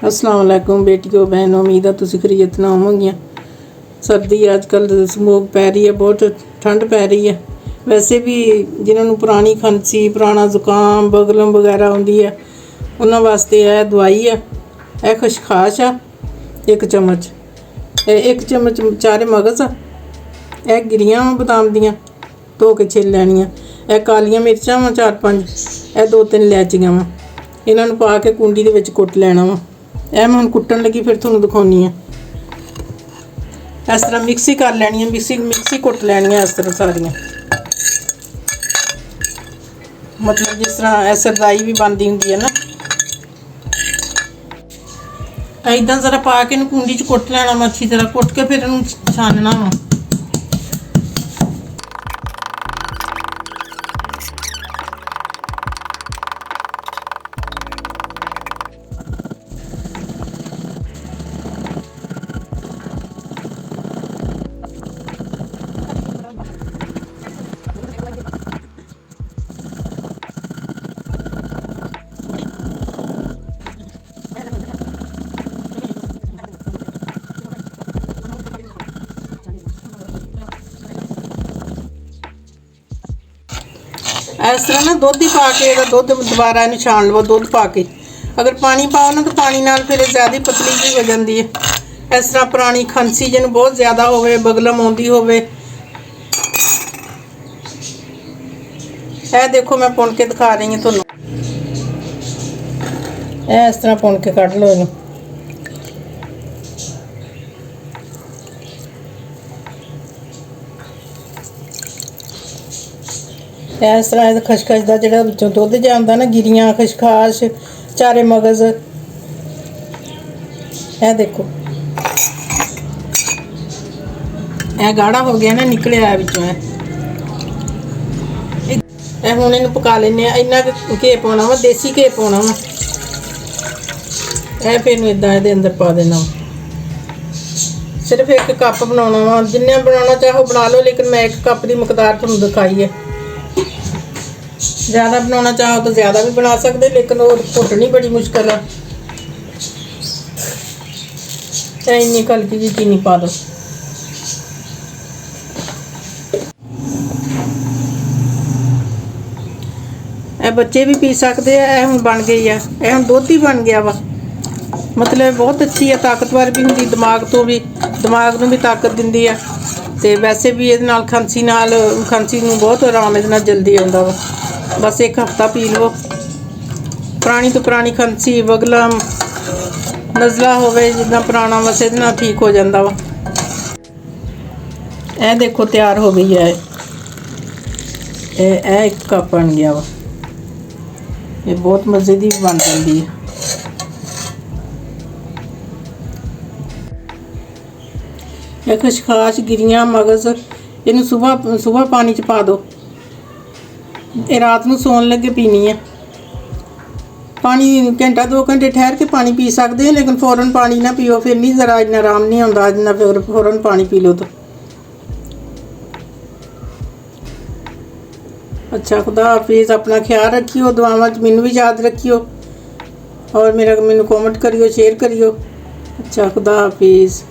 अस्सलाम वालेकुम बेटियों बहनों, उम्मीद है तुसी खैरियत ना होवोगियां। सर्दी अजकल स्मोक पै रही है, बहुत ठंड पै रही है। वैसे भी जिन्होंने पुरानी खांसी पुराना जुकाम बगलम वगैरह आउंदी है उन्होंने वास्ते यह दवाई है। यह खशखाश है, एक चम्मच चारे मगज़ आ, यह गिरियां वा बदाम दियां धो के छिल लैनियां। यह कालियां मिर्चां वा 4-5, यह 2-3 इलायचियां वा, इन्होंने पा के कुंडी दे विच कुट लैना वा। यह मैं हुण कुट्टन लगी, फिर तुहानूं दिखाउणी है। इस तरह मिक्सी कर लैनी है, मिक्सी कुट लैनी है इस तरह सारियां, मतलब जिस तरह सरदाई भी बनती हुंदी है ना, इदां जरा पा के कुंडी च कुट लैना वा। अच्छी तरह कुट के फिर इहनूं छानना वा। इस तरह ना दुध ही पा के दुध दोबारा इन्हूं छान लवो। दुध पा के अगर पानी पाओ ना तो पानी नाल फिर ज़्यादा पतली जी हो जाती है। इस तरह पुरानी खांसी जिन्होंने बहुत ज़्यादा होवे, बगलम आउंदी होवे, यह देखो मैं पुन के दिखा रही हूँ तुहानूं। इस तरह पुन के कढ़ लो इनू। इस तरह खशखश का जो विचों दुध जिहा आउंदा ना, गिरियां खशखाश चारे मगज़, यह देखो यह गाढ़ा हो गया ना, निकलिया विचों। यह हुण इहनूं पका लैने आ। इन्ना घे पाउणा वा, देसी घे पाउणा वा। यह फिर इदां इहदे अंदर पा देना वा। सिर्फ 1 कप बनाउणा वा, जिन्ना बनाउणा चाहो बना लो, लेकिन मैं 1 कप की मकदार तुहानूं दिखाई है। ज़्यादा बनाना चाहो तो ज़्यादा भी बना सकते, लेकिन वो घुटनी बड़ी मुश्किल है। इन्नी हल्की जी चीनी पा दो। यह बच्चे भी पी सकते हैं। यह हुण बन गई है, यह हुण दुध ही बन गया वा। मतलब बहुत अच्छी है, ताकतवर भी होंगी, दिमाग नूं भी ताकत दिंदी है। तो वैसे भी ये खांसी नूं बहुत आराम इहदे नाल जल्दी आउंदा वा। बस 1 हफ्ता पी लो। पुरानी तो पुरानी खांसी बगलम नज़ला होवे जिद्दां पुराना, बस इहदे नाल ठीक हो जाता वा। यह देखो तैयार हो गई है। यह 1 कप बन गया वा। ये बहुत मज़े की बन जाती है। यह खशखाश गिरियां मगज़ इन्हूं सुबह पानी च पा दो। ये रात को सोन लगे पीनी है। पानी घंटा 2 घंटे ठहर के पानी पी सकते हैं, लेकिन फौरन पानी ना पियो, फिर नहीं ज़रा इन्ना आराम नहीं आता जिन्ना फिर फौरन पानी पी लो तो। अच्छा, खुदा हाफिज़। अपना ख्याल रखियो, दुआवां मैनूं भी याद रखियो, और मैनूं कॉमेंट करियो, शेयर करियो। अच्छा, खुदा हाफिज़।